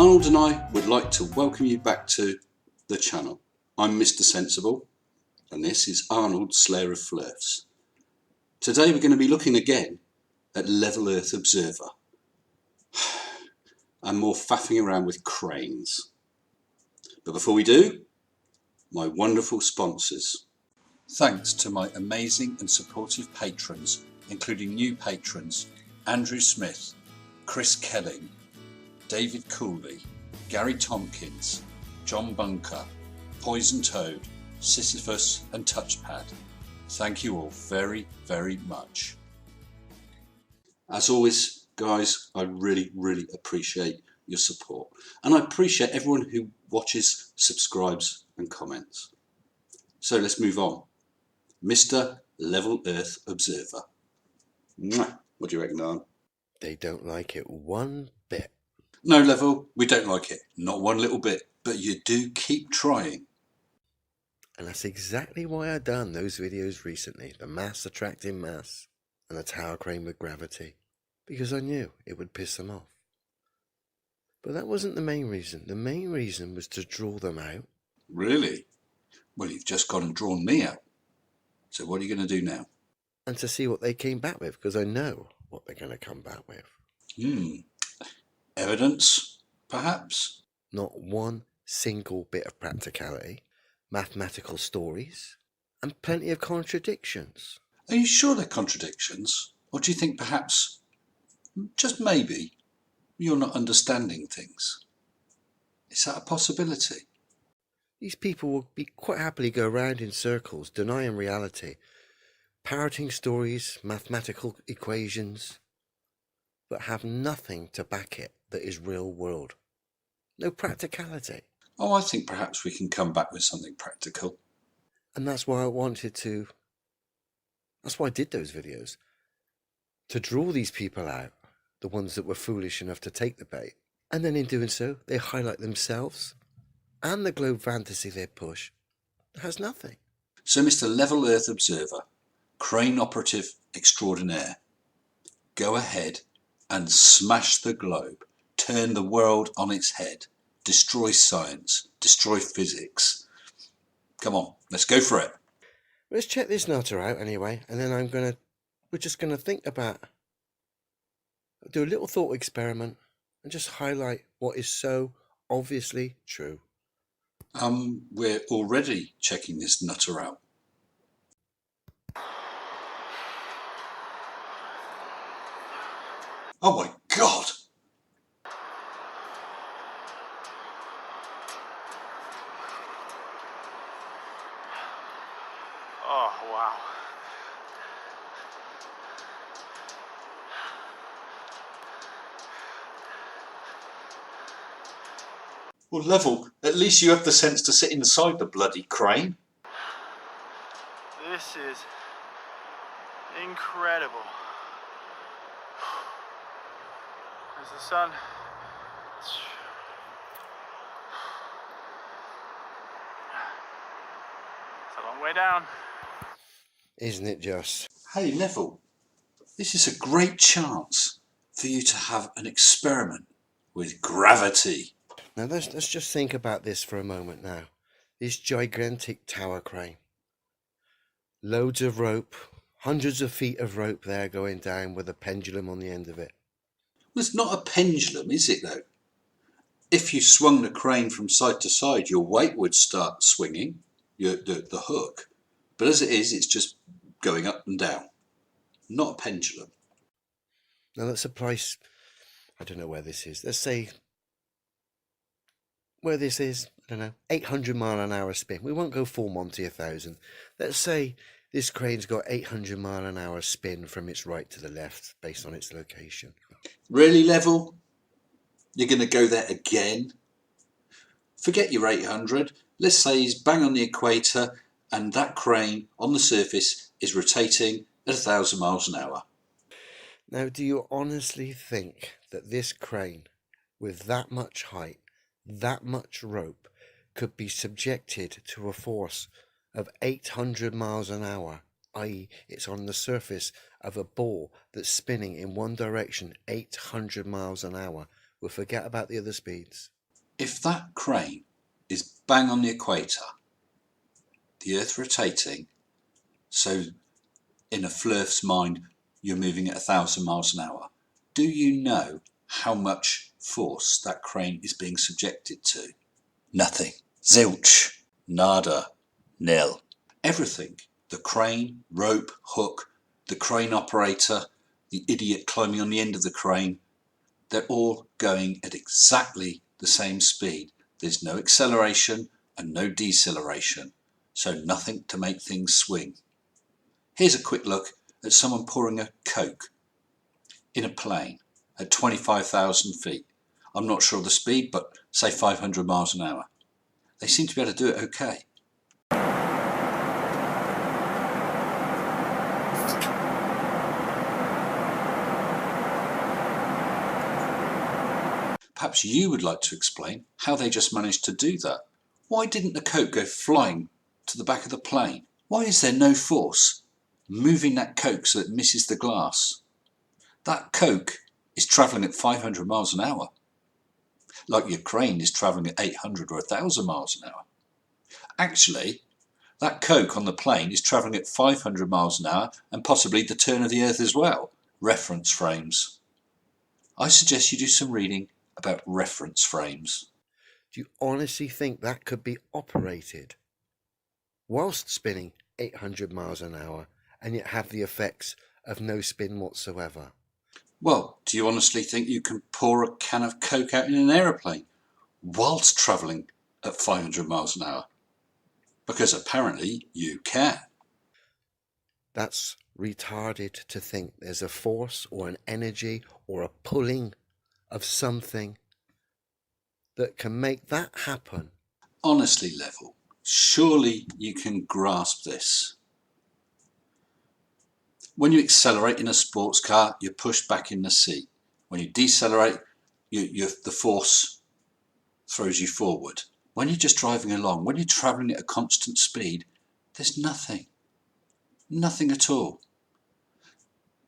Arnold and I would like to welcome you back to the channel. I'm Mr. Sensible, and this is Arnold, Slayer of Flirts. Today we're going to be looking again at Level Earth Observer, and more faffing around with cranes. But before we do, my wonderful sponsors. Thanks to my amazing and supportive patrons, including new patrons Andrew Smith, Chris Kelling, David Cooley, Gary Tompkins, John Bunker, Poison Toad, Sisyphus and Touchpad. Thank you all very, very much. As always, guys, I really, really appreciate your support. And I appreciate everyone who watches, subscribes and comments. So let's move on. Mr. Level Earth Observer. Mwah. What do you reckon, Arn? They don't like it one bit. No, Level, we don't like it. Not one little bit. But you do keep trying. And that's exactly why I done those videos recently. The mass attracting mass and the tower crane with gravity. Because I knew it would piss them off. But that wasn't the main reason. The main reason was to draw them out. Really? Well, you've just gone and drawn me out. So what are you going to do now? And to see what they came back with. Because I know what they're going to come back with. Evidence, perhaps? Not one single bit of practicality. Mathematical stories. And plenty of contradictions. Are you sure they're contradictions? Or do you think perhaps, just maybe, you're not understanding things? Is that a possibility? These people will be quite happily go around in circles, denying reality, parroting stories, mathematical equations, but have nothing to back it that is real world. No practicality. Oh, I think perhaps we can come back with something practical. And that's why I did those videos. To draw these people out, the ones that were foolish enough to take the bait. And then in doing so, they highlight themselves and the globe fantasy they push. It has nothing. So, Mr. Level Earth Observer, crane operative extraordinaire, go ahead and smash the globe, turn the world on its head, destroy science, destroy physics. Come on, let's go for it. Let's check this nutter out anyway, and then we're just gonna think about, do a little thought experiment and just highlight what is so obviously true. We're already checking this nutter out. Oh my God! Oh, wow. Well, Level, at least you have the sense to sit inside the bloody crane. This is incredible. There's the sun. It's a long way down. Isn't it just? Hey, Level, this is a great chance for you to have an experiment with gravity. Now let's just think about this for a moment now. This gigantic tower crane. Loads of rope, hundreds of feet of rope there going down with a pendulum on the end of it. Well, it's not a pendulum, is it though? If you swung the crane from side to side, your weight would start swinging, the hook. But as it is, it's just going up and down. Not a pendulum. Now let's apply, I don't know where this is. Let's say where this is, I don't know, 800 mile an hour spin. We won't go full Monty 1000. Let's say this crane's got 800 mile an hour spin from its right to the left based on its location. Really, Level? You're going to go there again? Forget your 800. Let's say he's bang on the equator and that crane on the surface is rotating at 1,000 miles an hour. Now, do you honestly think that this crane, with that much height, that much rope, could be subjected to a force of 800 miles an hour, i.e. it's on the surface of a ball that's spinning in one direction 800 miles an hour? We'll forget about the other speeds. If that crane is bang on the equator, the Earth rotating, so in a Flurf's mind you're moving at 1,000 miles an hour, do you know how much force that crane is being subjected to? Nothing. Zilch. Nada. Nil. Everything. The crane, rope, hook, the crane operator, the idiot climbing on the end of the crane, they're all going at exactly the same speed. There's no acceleration and no deceleration, so nothing to make things swing. Here's a quick look at someone pouring a Coke in a plane at 25,000 feet. I'm not sure of the speed, but say 500 miles an hour. They seem to be able to do it okay. Perhaps you would like to explain how they just managed to do that. Why didn't the Coke go flying to the back of the plane? Why is there no force moving that Coke so it misses the glass? That Coke is travelling at 500 miles an hour, like your crane is travelling at 800 or 1,000 miles an hour. Actually, that Coke on the plane is travelling at 500 miles an hour and possibly the turn of the Earth as well. Reference frames. I suggest you do some reading about reference frames. Do you honestly think that could be operated whilst spinning 800 miles an hour and yet have the effects of no spin whatsoever? Well, do you honestly think you can pour a can of Coke out in an aeroplane whilst travelling at 500 miles an hour? Because apparently you can. That's retarded to think there's a force or an energy or a pulling of something that can make that happen. Honestly, Level, surely you can grasp this. When you accelerate in a sports car, you're pushed back in the seat. When you decelerate, the force throws you forward. When you're just driving along, when you're travelling at a constant speed, there's nothing. Nothing at all.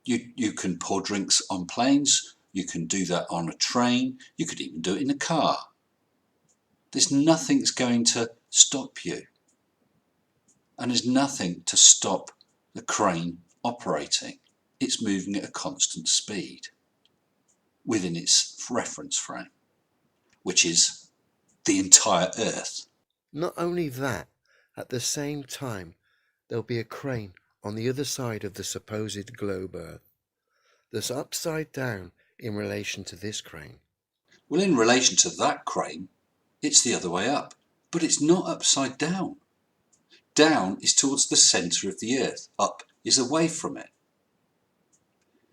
You can pour drinks on planes, you can do that on a train, you could even do it in a car. There's nothing that's going to stop you. And there's nothing to stop the crane operating. It's moving at a constant speed within its reference frame, which is the entire Earth. Not only that, at the same time, there'll be a crane on the other side of the supposed globe Earth that's upside down in relation to this crane. Well, in relation to that crane, it's the other way up, but it's not upside down. Down is towards the centre of the Earth, up is away from it.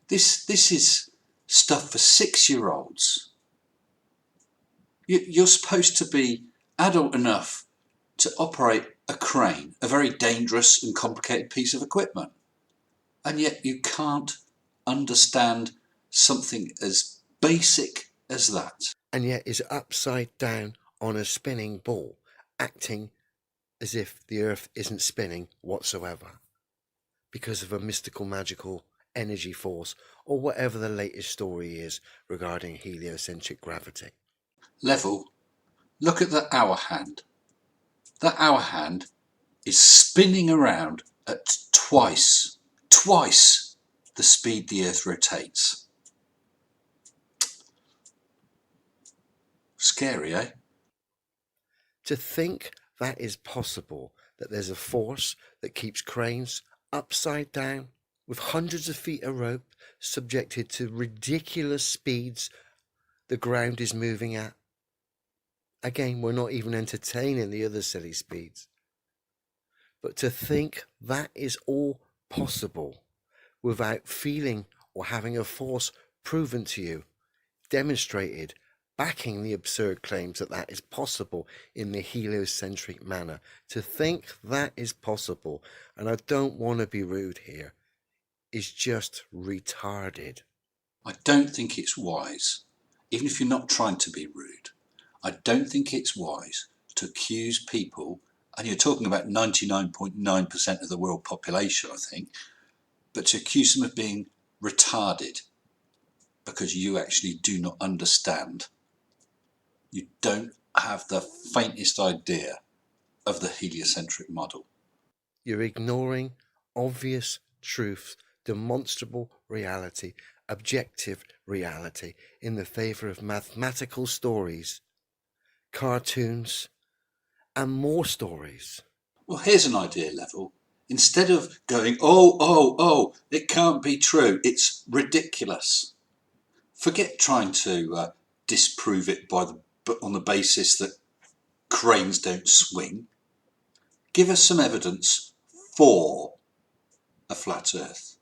This is stuff for 6-year-olds. You're supposed to be adult enough to operate a crane, a very dangerous and complicated piece of equipment. And yet you can't understand something as basic as that. And yet is upside down on a spinning ball, acting as if the Earth isn't spinning whatsoever because of a mystical, magical energy force or whatever the latest story is regarding heliocentric gravity. Level, look at the hour hand. That hour hand is spinning around at twice the speed the Earth rotates. Scary, eh? To think that is possible, that there's a force that keeps cranes upside down with hundreds of feet of rope subjected to ridiculous speeds the ground is moving at. Again, we're not even entertaining the other silly speeds. But to think that is all possible without feeling or having a force proven to you, demonstrated, backing the absurd claims that that is possible in the heliocentric manner. To think that is possible, and I don't want to be rude here, is just retarded. I don't think it's wise, even if you're not trying to be rude, I don't think it's wise to accuse people, and you're talking about 99.9% of the world population, I think, but to accuse them of being retarded because you actually do not understand. You don't have the faintest idea of the heliocentric model. You're ignoring obvious truth, demonstrable reality, objective reality in the favour of mathematical stories, cartoons, and more stories. Well, here's an idea level. Instead of going, it can't be true, it's ridiculous. Forget trying to disprove it on the basis that cranes don't swing. Give us some evidence for a flat Earth.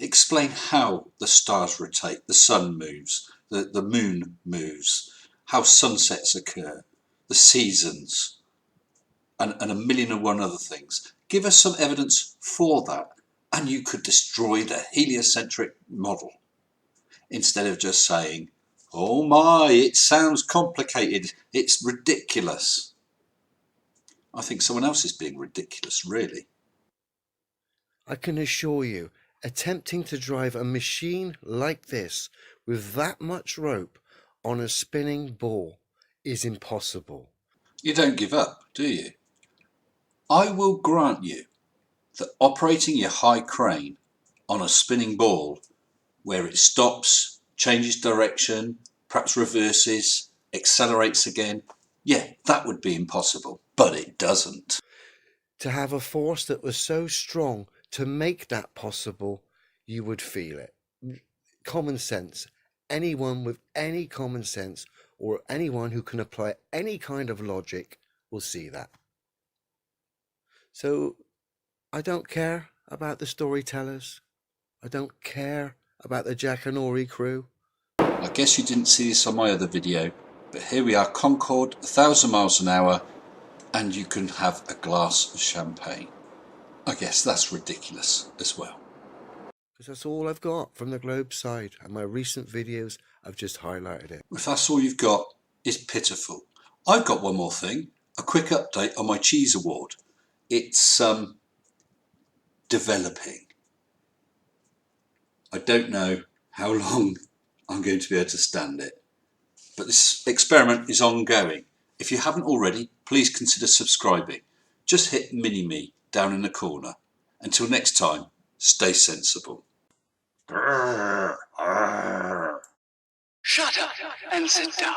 Explain how the stars rotate, the sun moves, the moon moves, how sunsets occur, the seasons, and a million and one other things. Give us some evidence for that, and you could destroy the heliocentric model. Instead of just saying, oh my, it sounds complicated, it's ridiculous. I think someone else is being ridiculous, really. I can assure you, attempting to drive a machine like this with that much rope on a spinning ball is impossible. You don't give up, do you? I will grant you that operating your high crane on a spinning ball where it stops, changes direction, perhaps reverses, accelerates again, yeah, that would be impossible, but it doesn't. To have a force that was so strong to make that possible, you would feel it. Common sense. Anyone with any common sense or anyone who can apply any kind of logic will see that. So I don't care about the storytellers. I don't care about the Jackanory crew. I guess you didn't see this on my other video, but here we are, Concorde, 1,000 miles an hour, and you can have a glass of champagne. I guess that's ridiculous as well. Because that's all I've got from the globe side, and my recent videos have just highlighted it. If that's all you've got, it's pitiful. I've got one more thing, a quick update on my cheese award. It's developing. I don't know how long I'm going to be able to stand it, but this experiment is ongoing. If you haven't already, please consider subscribing. Just hit mini-me down in the corner. Until next time, stay sensible. Shut up and sit down.